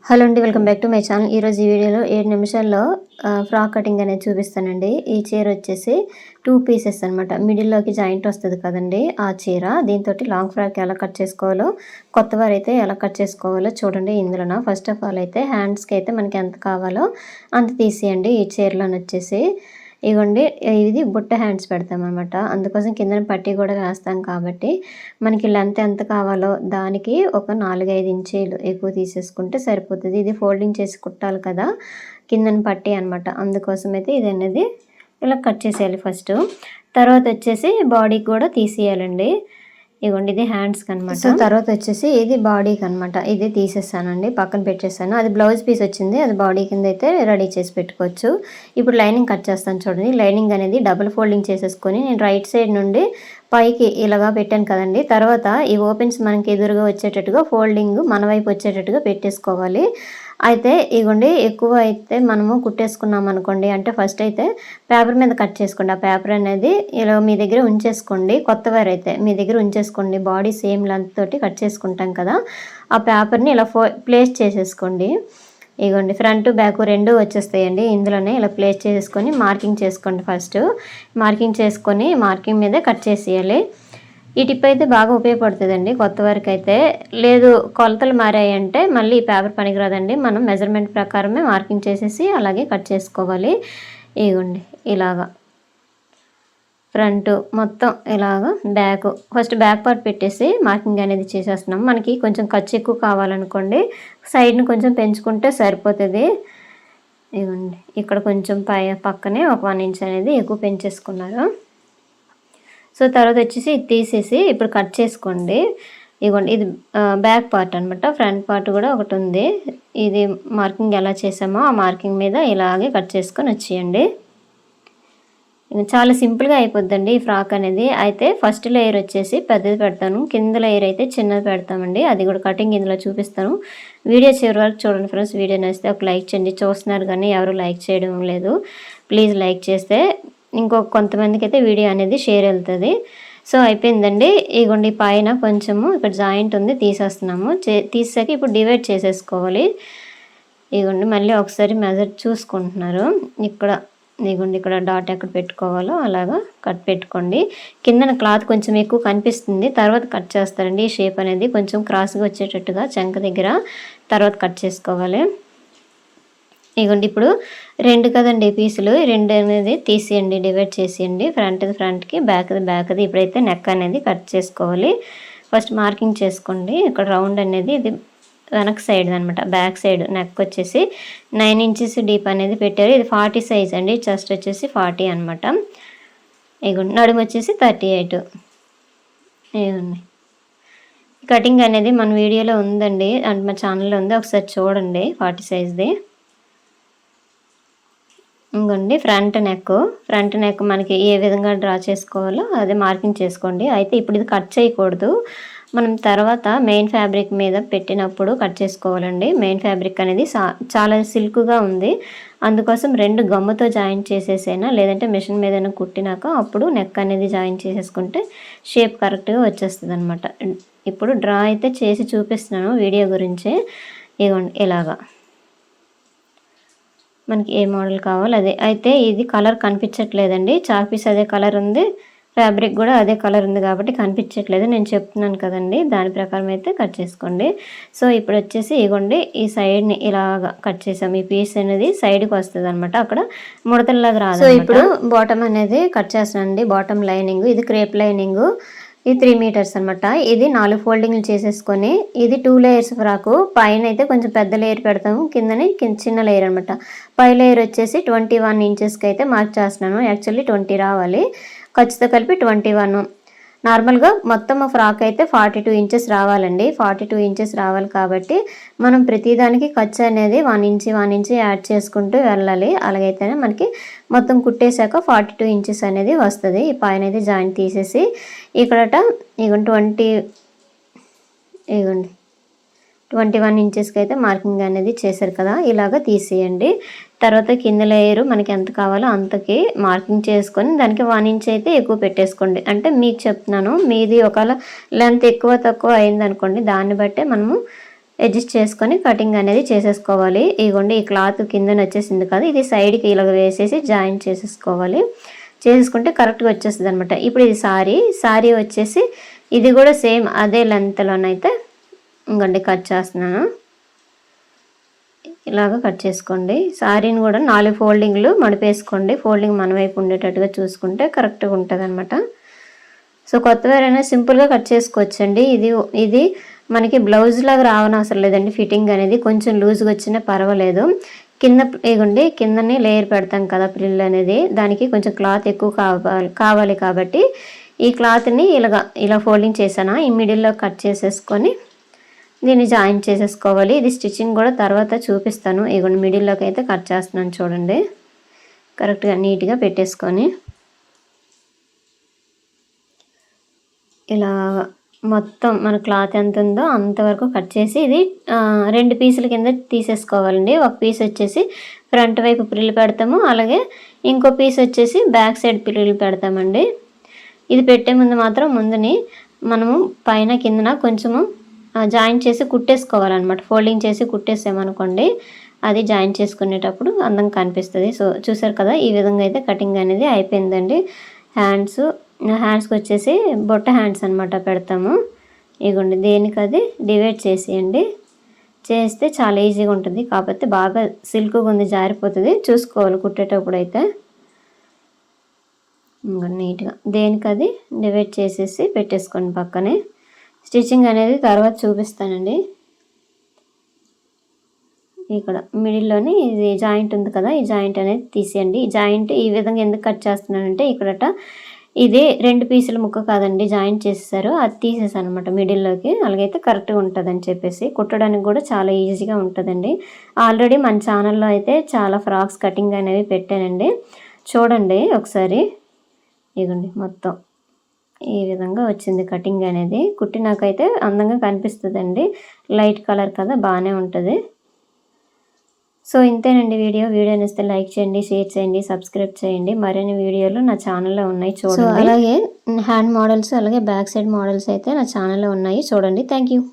Hello అండి, welcome back to my channel. ఈరోజు ఈ వీడియోలో 7 నిమిషాల్లో ఫ్రాక్ కటింగ్ అనేది చూపిస్తానండి. ఈ చీర వచ్చేసి 2 పీసెస్ అనమాట. మిడిల్లోకి జాయింట్ వస్తుంది కదండి ఆ చీర. దీంతో లాంగ్ ఫ్రాక్ ఎలా కట్ చేసుకోవాలో, కొత్త వారైతే ఎలా కట్ చేసుకోవాలో చూడండి. ఇందులోన ఫస్ట్ ఆఫ్ ఆల్ అయితే హ్యాండ్స్కి అయితే మనకి ఎంత కావాలో అంత తీసేయండి. ఈ చీరలోని వచ్చేసి ఇగోండి, ఇది బుట్ట హ్యాండ్స్ పెడతామన్నమాట. అందుకోసం కిందన పట్టీ కూడా వేస్తాం కాబట్టి మనకి లెంత్ ఎంత కావాలో దానికి ఒక 4-5 ఇంచీలు ఎక్కువ తీసేసుకుంటే సరిపోతుంది. ఇది ఫోల్డింగ్ చేసి కుట్టాలి కదా కిందన పట్టీ అనమాట. అందుకోసం అయితే ఇది అనేది ఇలా కట్ చేసేయాలి ఫస్ట్. తర్వాత వచ్చేసి బాడీకి కూడా తీసేయాలండి. ఇగోండి, ఇది హ్యాండ్స్కి అనమాట. సో తర్వాత వచ్చేసి ఇది బాడీకి అనమాట. ఇది తీసేస్తానండి, పక్కన పెట్టేస్తాను. అది బ్లౌజ్ పీస్ వచ్చింది, అది బాడీ కింద అయితే రెడీ చేసి పెట్టుకోవచ్చు. ఇప్పుడు లైనింగ్ కట్ చేస్తాను చూడండి. లైనింగ్ అనేది డబుల్ ఫోల్డింగ్ చేసేసుకొని నేను రైట్ సైడ్ నుండి పైకి ఇలాగా పెట్టాను కదండి. తర్వాత ఈ ఓపెన్స్ మనకి ఎదురుగా వచ్చేటట్టుగా ఫోల్డింగ్ మన వైపు వచ్చేటట్టుగా పెట్టేసుకోవాలి. అయితే ఇగోండి, ఎక్కువ అయితే మనము కుట్టేసుకున్నాం అనుకోండి, అంటే ఫస్ట్ అయితే పేపర్ మీద కట్ చేసుకోండి. ఆ పేపర్ అనేది ఇలా మీ దగ్గర ఉంచేసుకోండి. కొత్త వారు అయితే మీ దగ్గర ఉంచేసుకోండి. బాడీ సేమ్ లెంత్ తోటి కట్ చేసుకుంటాం కదా, ఆ పేపర్ని ఇలా ప్లేస్ చేసేసుకోండి. ఇగోండి, ఫ్రంట్ బ్యాక్ రెండు వచ్చేస్తాయండి. ఇందులోనే ఇలా ప్లేస్ చేసుకొని మార్కింగ్ చేసుకోండి. ఫస్ట్ మార్కింగ్ చేసుకొని మార్కింగ్ మీదే కట్ చేసేయాలి. ఈ టిప్ అయితే బాగా ఉపయోగపడుతుందండి కొత్త వారికి అయితే. లేదు కొలతలు మారాయంటే మళ్ళీ ఈ పేపర్ పనికిరాదండి. మనం మెజర్మెంట్ ప్రకారమే మార్కింగ్ చేసేసి అలాగే కట్ చేసుకోవాలి. ఇగోండి, ఇలాగా ఫ్రంట్ మొత్తం ఇలాగా బ్యాక్, ఫస్ట్ బ్యాక్ పార్ట్ పెట్టేసి మార్కింగ్ అనేది చేసేస్తున్నాం. మనకి కొంచెం ఖర్చు ఎక్కువ కావాలనుకోండి, సైడ్ని కొంచెం పెంచుకుంటే సరిపోతుంది. ఇగోండి, ఇక్కడ కొంచెం పక్కనే ఒక 1 ఇంచ్ అనేది ఎక్కువ పెంచేసుకున్నారు. సో తర్వాత వచ్చేసి ఇది తీసేసి ఇప్పుడు కట్ చేసుకోండి. ఇగోండి, ఇది బ్యాక్ పార్ట్ అనమాట. ఫ్రంట్ పార్ట్ కూడా ఒకటి ఉంది. ఇది మార్కింగ్ ఎలా చేసామో ఆ మార్కింగ్ మీద ఇలాగే కట్ చేసుకొని వచ్చేయండి. చాలా సింపుల్గా అయిపోద్దండి ఈ ఫ్రాక్ అనేది. అయితే ఫస్ట్ లేయర్ వచ్చేసి పెద్దది పెడతాను, కింద లేయర్ అయితే చిన్నది పెడతామండి. అది కూడా కటింగ్ ఇందులో చూపిస్తాను. వీడియో చివరి వరకు చూడండి ఫ్రెండ్స్. వీడియో నచ్చితే ఒక లైక్ చేయండి. చూస్తున్నారు కానీ ఎవరు లైక్ చేయడం లేదు. ప్లీజ్ లైక్ చేస్తే కొంతమందికి అయితే వీడియో అనేది షేర్ వెళ్తుంది. సో అయిపోయిందండి. ఇగోండి, పైన కొంచెము ఇక్కడ జాయింట్ ఉంది, తీసేస్తున్నాము. తీసాక ఇప్పుడు డివైడ్ చేసేసుకోవాలి. ఇగోండి, మళ్ళీ ఒకసారి మెజర్ చూసుకుంటున్నారు. ఇగోండి, ఇక్కడ డాట్ ఎక్కడ పెట్టుకోవాలో అలాగా కట్ పెట్టుకోండి. కిందన క్లాత్ కొంచెం ఎక్కువ కనిపిస్తుంది, తర్వాత కట్ చేస్తారండి. ఈ షేప్ అనేది కొంచెం క్రాస్గా వచ్చేటట్టుగా చంక దగ్గర తర్వాత కట్ చేసుకోవాలి. ఇగోండి, ఇప్పుడు 2 కదండి పీసులు, 2 అనేది తీసేయండి, డివైడ్ చేసేయండి. ఫ్రంట్కి బ్యాక్ది. ఇప్పుడైతే నెక్ అనేది కట్ చేసుకోవాలి. ఫస్ట్ మార్కింగ్ చేసుకోండి. ఇక్కడ రౌండ్ అనేది ఇది వెనక్ సైడ్ అనమాట. బ్యాక్ సైడ్ నెక్ వచ్చేసి 9 ఇంచెస్ డీప్ అనేది పెట్టారు. ఇది 40 సైజ్ అండి. చెస్ట్ వచ్చేసి 40 అనమాట. ఇగోండి, నడుము వచ్చేసి 38. ఇగోండి, కటింగ్ అనేది మన వీడియోలో ఉందండి, అంటే మా ఛానల్లో ఉంది, ఒకసారి చూడండి. 40 సైజ్ది. ఇంకోండి, ఫ్రంట్ నెక్ మనకి ఏ విధంగా డ్రా చేసుకోవాలో అదే మార్కింగ్ చేసుకోండి. అయితే ఇప్పుడు ఇది కట్ చేయకూడదు, మనం తర్వాత మెయిన్ ఫ్యాబ్రిక్ మీద పెట్టినప్పుడు కట్ చేసుకోవాలండి. మెయిన్ ఫ్యాబ్రిక్ అనేది చాలా సిల్క్గా ఉంది, అందుకోసం 2 గమ్ముతో జాయిన్ చేసేసైనా లేదంటే మిషన్ మీదైనా కుట్టినాక అప్పుడు నెక్ అనేది జాయిన్ చేసేసుకుంటే షేప్ కరెక్ట్గా వచ్చేస్తుంది అనమాట. ఇప్పుడు డ్రా అయితే చేసి చూపిస్తున్నాను వీడియో గురించి. ఇగోండి, ఇలాగా మనకి ఏ మోడల్ కావాలో అదే. అయితే ఇది కలర్ కనిపించట్లేదండి, చాక్ పీస్ అదే కలర్ ఉంది, ఫ్యాబ్రిక్ కూడా అదే కలర్ ఉంది కాబట్టి కనిపించట్లేదు. నేను చెప్తున్నాను కదండి, దాని ప్రకారం అయితే కట్ చేసుకోండి. సో ఇప్పుడు వచ్చేసి ఇగోండి, ఈ సైడ్ని ఇలాగా కట్ చేసాం. ఈ పీస్ అనేది సైడ్కి వస్తుంది అనమాట, అక్కడ ముడతల్లాగా రాదు. సో ఇప్పుడు బాటమ్ అనేది కట్ చేస్తానండి. బాటమ్ లైనింగ్ ఇది క్రేప్ లైనింగ్, ఇది 3 మీటర్స్ అనమాట. ఇది 4 ఫోల్డింగ్లు చేసేసుకొని, ఇది 2 లేయర్స్ ఫ్రాకు. పైన అయితే కొంచెం పెద్ద లేయర్ పెడతాము, కిందని చిన్న లేయర్ అనమాట. పై లేయర్ వచ్చేసి 21 ఇంచెస్కి అయితే మార్క్ చేస్తున్నాను. యాక్చువల్లీ 20 రావాలి, ఖర్చుతో కలిపి 21. నార్మల్గా మొత్తం ఫ్రాక్ అయితే 42 ఇంచెస్ రావాలండి. 42 ఇంచెస్ రావాలి కాబట్టి మనం ప్రతిదానికి ఖర్చు అనేది 1 ఇంచ్ యాడ్ చేసుకుంటూ వెళ్ళాలి. అలాగైతేనే మనకి మొత్తం కుట్టేశాక 42 ఇంచెస్ అనేది వస్తుంది. ఈ పైన అయితే జాయింట్ తీసేసి ఇక్కడట ఇగోండి 21 ఇంచెస్కి అయితే మార్కింగ్ అనేది చేశారు కదా, ఇలాగ తీసేయండి. తర్వాత కింద లేయరు మనకి ఎంత కావాలో అంతకి మార్కింగ్ చేసుకొని దానికి 1 ఇంచ్ అయితే ఎక్కువ పెట్టేసుకోండి. అంటే మీకు చెప్తున్నాను, మీది ఒకవేళ లెంత్ ఎక్కువ తక్కువ అయిందనుకోండి, దాన్ని బట్టే మనము అడ్జస్ట్ చేసుకొని కటింగ్ అనేది చేసేసుకోవాలి. ఇగోండి ఈ క్లాత్ కిందన వచ్చేసింది కదా, ఇది సైడ్కి ఇలాగ వేసేసి జాయింట్ చేసేసుకోవాలి. చేసుకుంటే కరెక్ట్గా వచ్చేస్తుంది అనమాట. ఇప్పుడు ఇది సారీ వచ్చేసి ఇది కూడా సేమ్ అదే లెంత్లోనైతే ఇంకోండి కట్ చేస్తున్నాను. ఇలాగ కట్ చేసుకోండి. సారీని కూడా 4 ఫోల్డింగ్లు మడిపేసుకోండి. ఫోల్డింగ్ మన వైపు ఉండేటట్టుగా చూసుకుంటే కరెక్ట్గా ఉంటుంది అనమాట. సో కొత్త వేరైనా సింపుల్గా కట్ చేసుకోవచ్చండి. ఇది మనకి బ్లౌజ్ లాగా రావనవసరం లేదండి. ఫిట్టింగ్ అనేది కొంచెం లూజ్గా వచ్చినా పర్వాలేదు. కింద ఇగోండి కిందనే లేయర్ పెడతాం కదా ప్రిల్ అనేది, దానికి కొంచెం క్లాత్ ఎక్కువ కావాలి కాబట్టి ఈ క్లాత్ని ఇలా ఫోల్డింగ్ చేశాను. ఈ మిడిల్లో కట్ చేసేసుకొని దీన్ని జాయిన్ చేసేసుకోవాలి. ఇది స్టిచ్చింగ్ కూడా తర్వాత చూపిస్తాను. ఇగోండి మిడిల్లోకి అయితే కట్ చేస్తున్నాను చూడండి. కరెక్ట్గా నీట్గా పెట్టేసుకొని ఇలా మొత్తం మన క్లాత్ ఎంత ఉందో అంతవరకు కట్ చేసి ఇది 2 పీసుల కింద తీసేసుకోవాలండి. ఒక పీస్ వచ్చేసి ఫ్రంట్ వైపు ప్రిల్ పెడతాము, అలాగే ఇంకో పీస్ వచ్చేసి బ్యాక్ సైడ్ ప్రిల్ పెడతామండి. ఇది పెట్టే ముందు మాత్రం ముందుని మనము పైన కిందన కొంచెము జాయింట్ చేసి కుట్టేసుకోవాలన్నమాట. ఫోల్డింగ్ చేసి కుట్టేసామనుకోండి అది జాయింట్ చేసుకునేటప్పుడు అందంగా కనిపిస్తుంది. సో చూసారు కదా, ఈ విధంగా అయితే కటింగ్ అనేది అయిపోయిందండి. హ్యాండ్స్కి వచ్చేసి బొట్ట హ్యాండ్స్ అనమాట పెడతాము. ఇగోండి దేనికి అది డివైడ్ చేసేయండి. చేస్తే చాలా ఈజీగా ఉంటుంది. కాకపోతే బాగా సిల్క్గా ఉంది, జారిపోతుంది, చూసుకోవాలి కుట్టేటప్పుడు అయితే. నీట్గా దేనికి అది డివైడ్ చేసేసి పెట్టేసుకోండి పక్కనే. స్టిచ్చింగ్ అనేది తర్వాత చూపిస్తానండి. ఇక్కడ మిడిల్లోని ఇది జాయింట్ ఉంది కదా, ఈ జాయింట్ అనేది తీసేయండి. ఈ జాయింట్ ఈ విధంగా ఎందుకు కట్ చేస్తున్నానంటే ఇక్కడట ఇది 2 పీసుల ముక్క కాదండి, జాయింట్ చేసేసారు, అది తీసేసాను అనమాట మిడిల్లోకి. అలాగైతే కరెక్ట్గా ఉంటుందని చెప్పేసి కుట్టడానికి కూడా చాలా ఈజీగా ఉంటుందండి. ఆల్రెడీ మన ఛానల్లో అయితే చాలా ఫ్రాక్స్ కటింగ్ అనేవి పెట్టానండి, చూడండి ఒకసారి. ఇదిగోండి మొత్తం ఈ విధంగా వచ్చింది కటింగ్ అనేది. కుట్టినాకైతే అందంగా కనిపిస్తుందండి. లైట్ కలర్ కదా, బాగానే ఉంటుంది. సో ఇంతేనండి వీడియో నచ్చితే లైక్ చేయండి, షేర్ చేయండి, సబ్స్క్రైబ్ చేయండి. మరిన్ని వీడియోలు నా ఛానల్లో ఉన్నాయి చూడండి. అలాగే హ్యాండ్ మోడల్స్ అలాగే బ్యాక్ సైడ్ మోడల్స్ అయితే నా ఛానల్లో ఉన్నాయి చూడండి. Thank you.